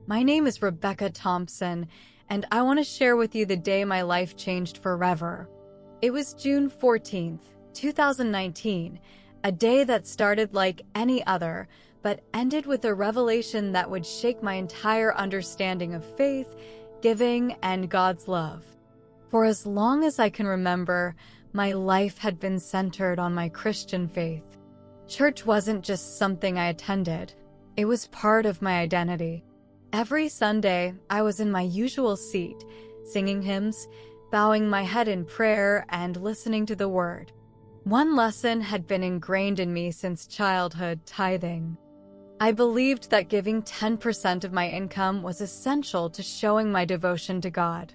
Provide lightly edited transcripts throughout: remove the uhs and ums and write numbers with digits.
My name is Rebecca Thompson, and I want to share with you the day my life changed forever. It was June 14th, 2019, a day that started like any other, but ended with a revelation that would shake my entire understanding of faith, giving, and God's love. For as long as I can remember, my life had been centered on my Christian faith. Church wasn't just something I attended. It was part of my identity. Every Sunday, I was in my usual seat, singing hymns, bowing my head in prayer, and listening to the Word. One lesson had been ingrained in me since childhood: tithing. I believed that giving 10% of my income was essential to showing my devotion to God.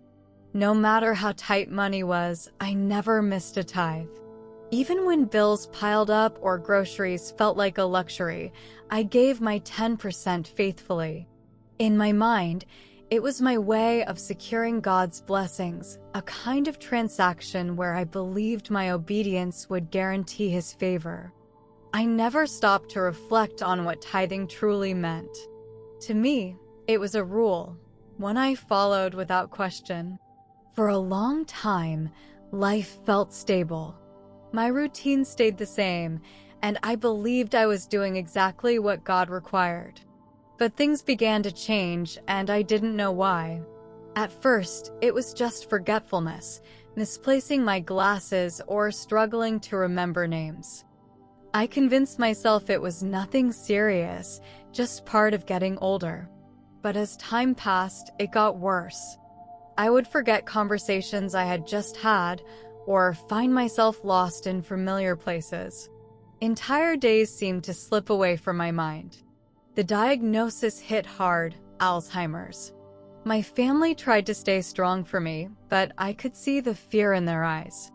No matter how tight money was, I never missed a tithe. Even when bills piled up or groceries felt like a luxury, I gave my 10% faithfully. In my mind, it was my way of securing God's blessings, a kind of transaction where I believed my obedience would guarantee His favor. I never stopped to reflect on what tithing truly meant. To me, it was a rule, one I followed without question. For a long time, life felt stable. My routine stayed the same, and I believed I was doing exactly what God required. But things began to change, and I didn't know why. At first, it was just forgetfulness, misplacing my glasses, or struggling to remember names. I convinced myself it was nothing serious, just part of getting older. But as time passed, it got worse. I would forget conversations I had just had, or find myself lost in familiar places. Entire days seemed to slip away from my mind. The diagnosis hit hard: Alzheimer's. My family tried to stay strong for me, but I could see the fear in their eyes.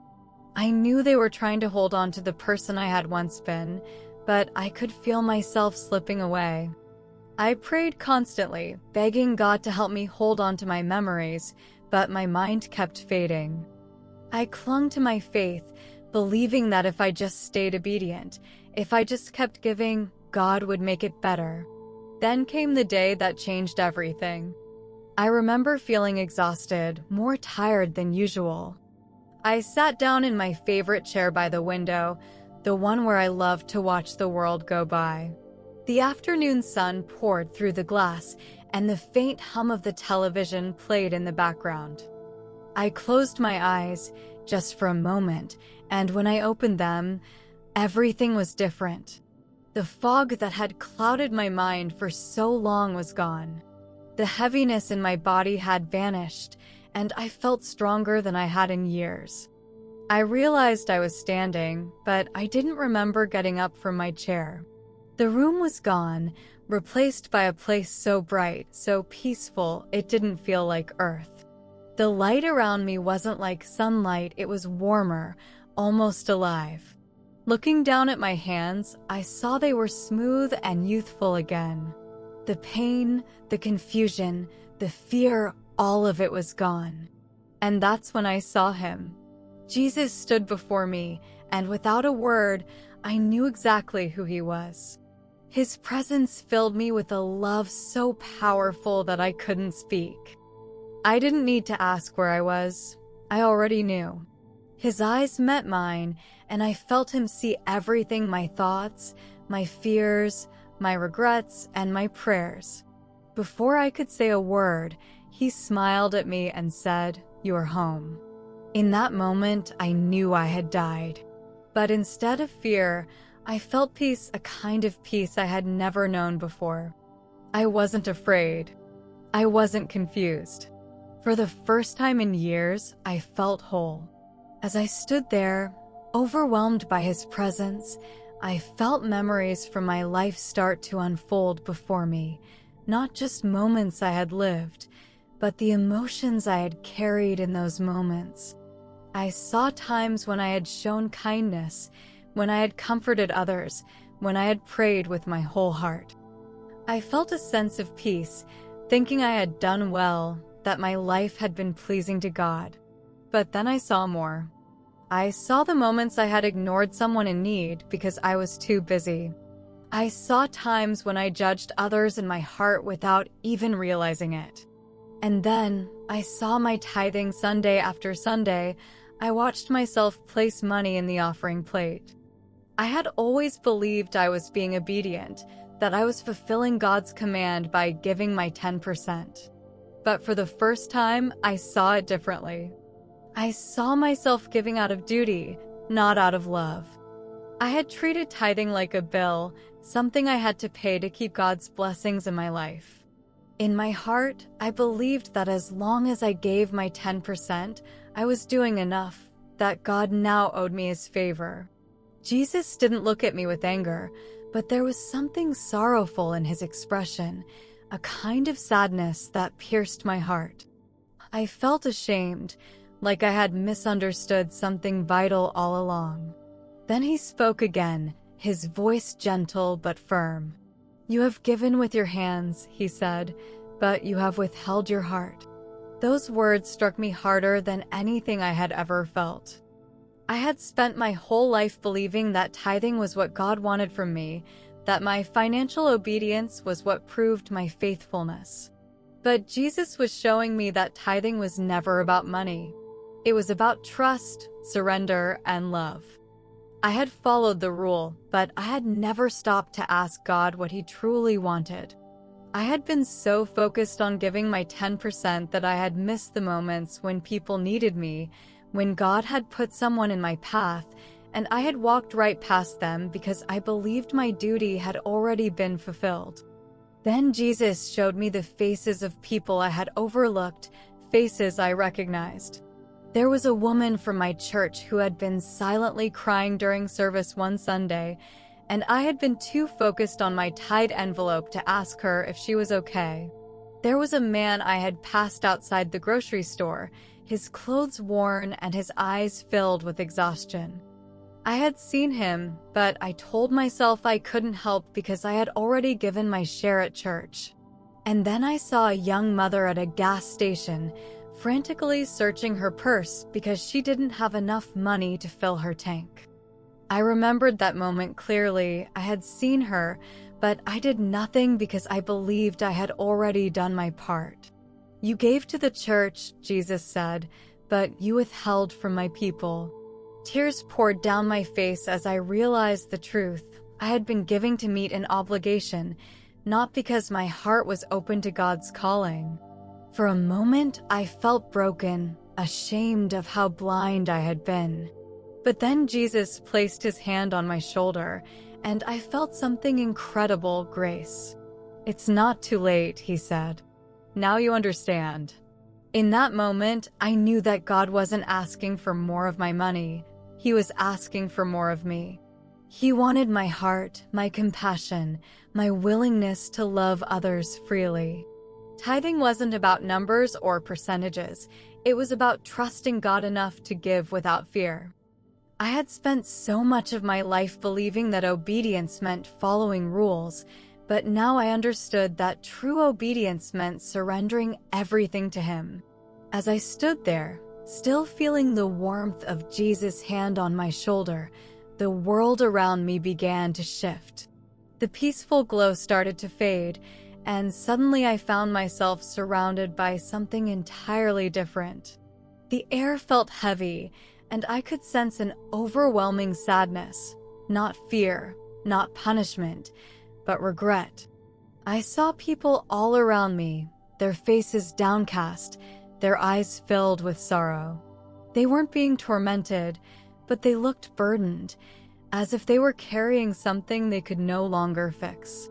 I knew they were trying to hold on to the person I had once been, but I could feel myself slipping away. I prayed constantly, begging God to help me hold on to my memories, but my mind kept fading. I clung to my faith, believing that if I just stayed obedient, if I just kept giving, God would make it better. Then came the day that changed everything. I remember feeling exhausted, more tired than usual. I sat down in my favorite chair by the window, the one where I loved to watch the world go by. The afternoon sun poured through the glass, and the faint hum of the television played in the background. I closed my eyes, just for a moment, and when I opened them, everything was different. The fog that had clouded my mind for so long was gone. The heaviness in my body had vanished, and I felt stronger than I had in years. I realized I was standing, but I didn't remember getting up from my chair. The room was gone, replaced by a place so bright, so peaceful, it didn't feel like Earth. The light around me wasn't like sunlight, it was warmer, almost alive. Looking down at my hands, I saw they were smooth and youthful again. The pain, the confusion, the fear, all of it was gone. And that's when I saw Him. Jesus stood before me, and without a word, I knew exactly who He was. His presence filled me with a love so powerful that I couldn't speak. I didn't need to ask where I was. I already knew. His eyes met mine, and I felt Him see everything: my thoughts, my fears, my regrets, and my prayers. Before I could say a word, He smiled at me and said, "You're home." In that moment, I knew I had died. But instead of fear, I felt peace, a kind of peace I had never known before. I wasn't afraid. I wasn't confused. For the first time in years, I felt whole. As I stood there, overwhelmed by His presence, I felt memories from my life start to unfold before me, not just moments I had lived, but the emotions I had carried in those moments. I saw times when I had shown kindness, when I had comforted others, when I had prayed with my whole heart. I felt a sense of peace, thinking I had done well, that my life had been pleasing to God. But then I saw more. I saw the moments I had ignored someone in need because I was too busy. I saw times when I judged others in my heart without even realizing it. And then I saw my tithing Sunday after Sunday. I watched myself place money in the offering plate. I had always believed I was being obedient, that I was fulfilling God's command by giving my 10%. But for the first time, I saw it differently. I saw myself giving out of duty, not out of love. I had treated tithing like a bill, something I had to pay to keep God's blessings in my life. In my heart, I believed that as long as I gave my 10%, I was doing enough, that God now owed me his favor. Jesus didn't look at me with anger, but there was something sorrowful in his expression, a kind of sadness that pierced my heart. I felt ashamed, like I had misunderstood something vital all along. Then he spoke again, his voice gentle but firm. "You have given with your hands," he said, "but you have withheld your heart." Those words struck me harder than anything I had ever felt. I had spent my whole life believing that tithing was what God wanted from me, that my financial obedience was what proved my faithfulness. But Jesus was showing me that tithing was never about money. It was about trust, surrender, and love. I had followed the rule, but I had never stopped to ask God what he truly wanted. I had been so focused on giving my 10% that I had missed the moments when people needed me, when God had put someone in my path, and I had walked right past them because I believed my duty had already been fulfilled. Then Jesus showed me the faces of people I had overlooked, faces I recognized. There was a woman from my church who had been silently crying during service one Sunday, and I had been too focused on my tithe envelope to ask her if she was okay. There was a man I had passed outside the grocery store, his clothes worn and his eyes filled with exhaustion. I had seen him, but I told myself I couldn't help because I had already given my share at church. And then I saw a young mother at a gas station, frantically searching her purse because she didn't have enough money to fill her tank. I remembered that moment clearly. I had seen her, but I did nothing because I believed I had already done my part. "You gave to the church," Jesus said, "but you withheld from my people." Tears poured down my face as I realized the truth. I had been giving to meet an obligation, not because my heart was open to God's calling. For a moment, I felt broken, ashamed of how blind I had been. But then Jesus placed his hand on my shoulder, and I felt something incredible, grace. "It's not too late," he said. "Now you understand." In that moment, I knew that God wasn't asking for more of my money. He was asking for more of me. He wanted my heart, my compassion, my willingness to love others freely. Tithing wasn't about numbers or percentages. It was about trusting God enough to give without fear. I had spent so much of my life believing that obedience meant following rules, but now I understood that true obedience meant surrendering everything to him. As I stood there, still feeling the warmth of Jesus' hand on my shoulder, the world around me began to shift. The peaceful glow started to fade, and suddenly I found myself surrounded by something entirely different. The air felt heavy, and I could sense an overwhelming sadness, not fear, not punishment, but regret. I saw people all around me, their faces downcast, their eyes filled with sorrow. They weren't being tormented, but they looked burdened, as if they were carrying something they could no longer fix.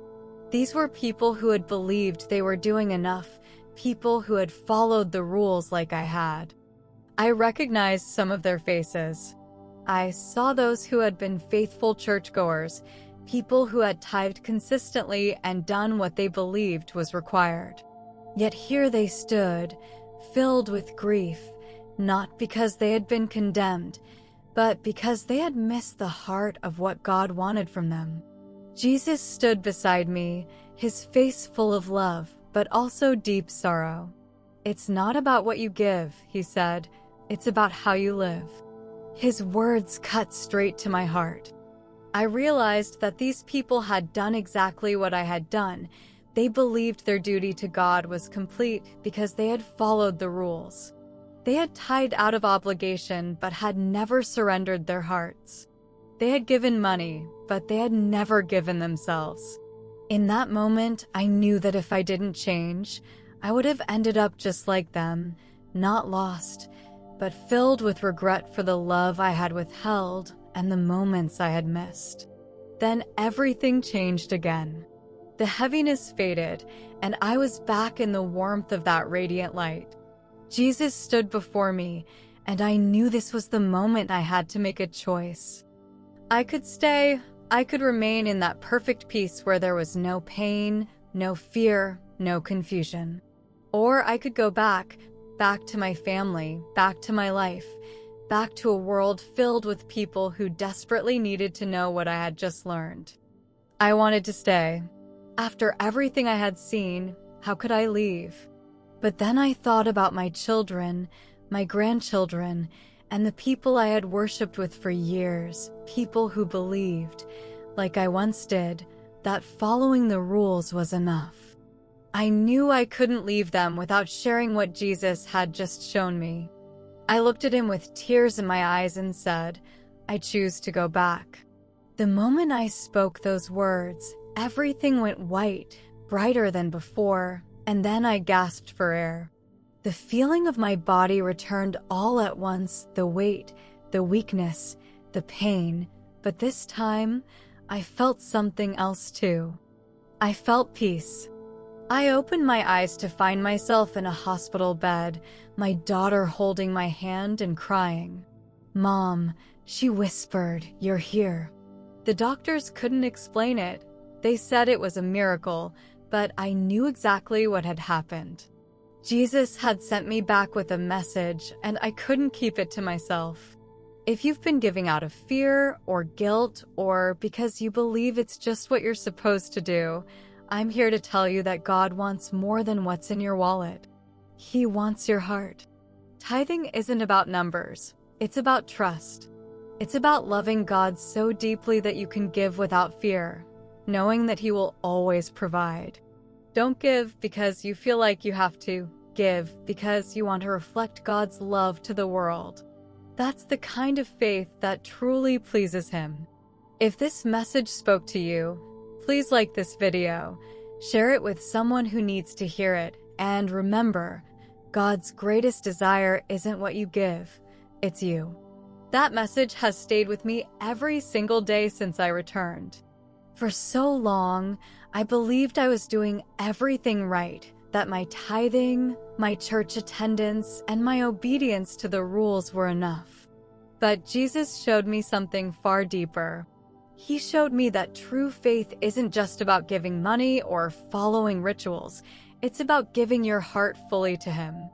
These were people who had believed they were doing enough, people who had followed the rules like I had. I recognized some of their faces. I saw those who had been faithful churchgoers, people who had tithed consistently and done what they believed was required. Yet here they stood, filled with grief, not because they had been condemned, but because they had missed the heart of what God wanted from them. Jesus stood beside me, his face full of love, but also deep sorrow. "It's not about what you give," he said. "It's about how you live." His words cut straight to my heart. I realized that these people had done exactly what I had done. They believed their duty to God was complete because they had followed the rules. They had tithed out of obligation but had never surrendered their hearts. They had given money, but they had never given themselves. In that moment, I knew that if I didn't change, I would have ended up just like them, not lost, but filled with regret for the love I had withheld and the moments I had missed. Then everything changed again. The heaviness faded, and I was back in the warmth of that radiant light. Jesus stood before me, and I knew this was the moment I had to make a choice. I could stay, I could remain in that perfect peace where there was no pain, no fear, no confusion. Or I could go back to my family, back to my life, back to a world filled with people who desperately needed to know what I had just learned. I wanted to stay. After everything I had seen, how could I leave? But then I thought about my children, my grandchildren, and the people I had worshipped with for years, people who believed, like I once did, that following the rules was enough. I knew I couldn't leave them without sharing what Jesus had just shown me. I looked at him with tears in my eyes and said, I choose to go back. The moment I spoke those words, everything went white, brighter than before, and then I gasped for air. The feeling of my body returned all at once, the weight, the weakness, the pain, but this time, I felt something else too. I felt peace. I opened my eyes to find myself in a hospital bed, my daughter holding my hand and crying. Mom, she whispered, you're here. The doctors couldn't explain it. They said it was a miracle, but I knew exactly what had happened. Jesus had sent me back with a message, and I couldn't keep it to myself. If you've been giving out of fear or guilt or because you believe it's just what you're supposed to do, I'm here to tell you that God wants more than what's in your wallet. He wants your heart. Tithing isn't about numbers. It's about trust. It's about loving God so deeply that you can give without fear, knowing that He will always provide. Don't give because you feel like you have to. Give because you want to reflect God's love to the world. That's the kind of faith that truly pleases Him. If this message spoke to you, please like this video, share it with someone who needs to hear it, and remember, God's greatest desire isn't what you give, it's you. That message has stayed with me every single day since I returned. For so long, I believed I was doing everything right, that my tithing, my church attendance, and my obedience to the rules were enough. But Jesus showed me something far deeper. He showed me that true faith isn't just about giving money or following rituals. It's about giving your heart fully to Him.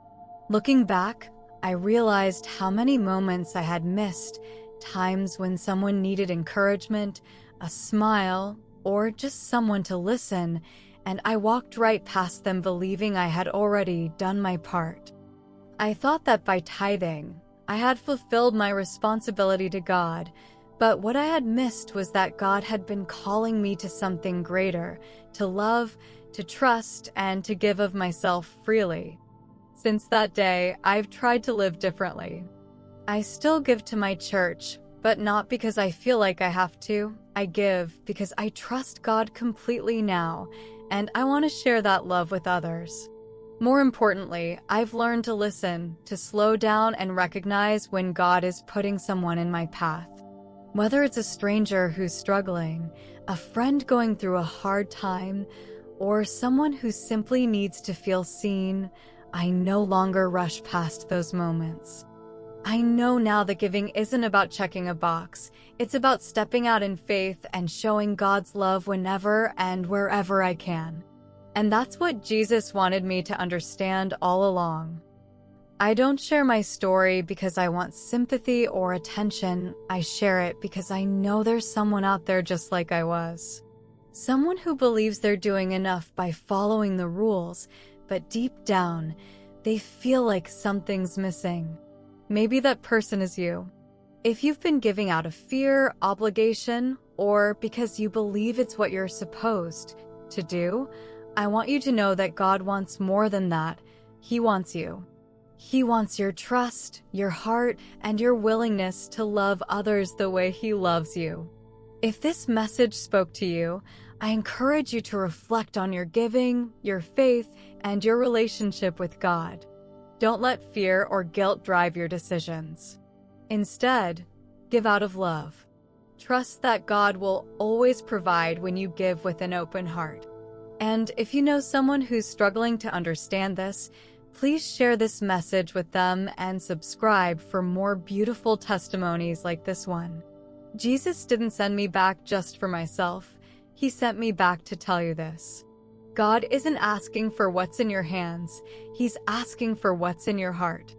Looking back, I realized how many moments I had missed, times when someone needed encouragement, a smile, or just someone to listen, and I walked right past them believing I had already done my part. I thought that by tithing, I had fulfilled my responsibility to God, but what I had missed was that God had been calling me to something greater, to love, to trust, and to give of myself freely. Since that day, I've tried to live differently. I still give to my church, but not because I feel like I have to. I give because I trust God completely now, and I want to share that love with others. More importantly, I've learned to listen, to slow down and recognize when God is putting someone in my path. Whether it's a stranger who's struggling, a friend going through a hard time, or someone who simply needs to feel seen, I no longer rush past those moments. I know now that giving isn't about checking a box. It's about stepping out in faith and showing God's love whenever and wherever I can. And that's what Jesus wanted me to understand all along. I don't share my story because I want sympathy or attention. I share it because I know there's someone out there just like I was. Someone who believes they're doing enough by following the rules, but deep down, they feel like something's missing. Maybe that person is you. If you've been giving out of fear, obligation, or because you believe it's what you're supposed to do. I want you to know that God wants more than that. He wants you. He wants your trust, your heart, and your willingness to love others the way He loves you. If this message spoke to you, I encourage you to reflect on your giving, your faith, and your relationship with God. Don't let fear or guilt drive your decisions. Instead, give out of love. Trust that God will always provide when you give with an open heart. And if you know someone who's struggling to understand this, please share this message with them and subscribe for more beautiful testimonies like this one. Jesus didn't send me back just for myself. He sent me back to tell you this. God isn't asking for what's in your hands. He's asking for what's in your heart.